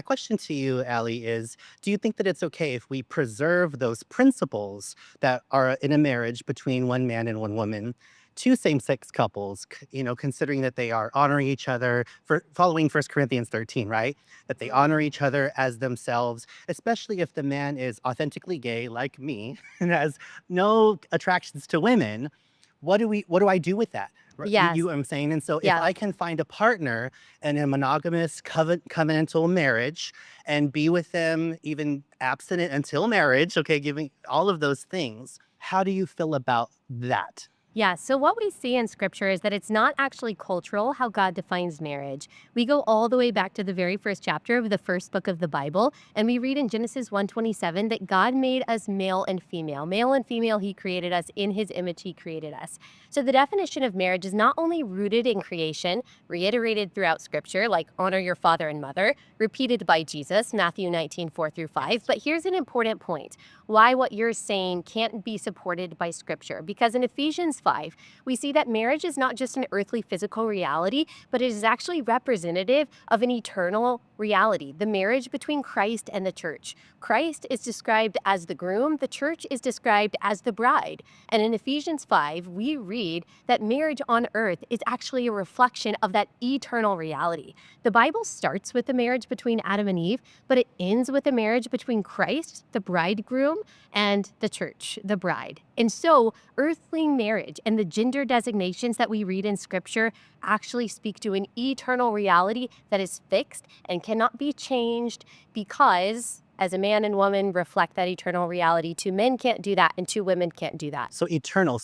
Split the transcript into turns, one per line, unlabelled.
question to you, Allie, is do you think that it's okay if we preserve those principles that are in a marriage between one man and one woman to same-sex couples, considering that they are honoring each other for following 1 Corinthians 13, right? That they honor each other as themselves, especially if the man is authentically gay like me and has no attractions to women. What do I do with that? You
Yes.
know what I'm saying? And so if
Yeah.
I can find a partner in a monogamous covenantal marriage and be with them even abstinent until marriage, okay, giving all of those things, how do you feel about that?
Yeah, so what we see in scripture is that it's not actually cultural how God defines marriage. We go all the way back to the very first chapter of the first book of the Bible, and we read in Genesis 1:27 that God made us male and female. Male and female, he created us in his image, he created us. So the definition of marriage is not only rooted in creation, reiterated throughout scripture, like honor your father and mother, repeated by Jesus, Matthew 19:4 through 5.
Yes.
But here's an important point why what you're saying can't be supported by scripture. Because in Ephesians 5, we see that marriage is not just an earthly physical reality, but it is actually representative of an eternal reality, the marriage between Christ and the church. Christ is described as the groom, the church is described as the bride. And in Ephesians 5, we read that marriage on earth is actually a reflection of that eternal reality. The Bible starts with the marriage between Adam and Eve, but it ends with a marriage between Christ, the bridegroom, and the church, the bride. And so, earthly marriage and the gender designations that we read in scripture actually speak to an eternal reality that is fixed and cannot be changed because, as a man and woman reflect that eternal reality, two men can't do that and two women can't do that.
So eternal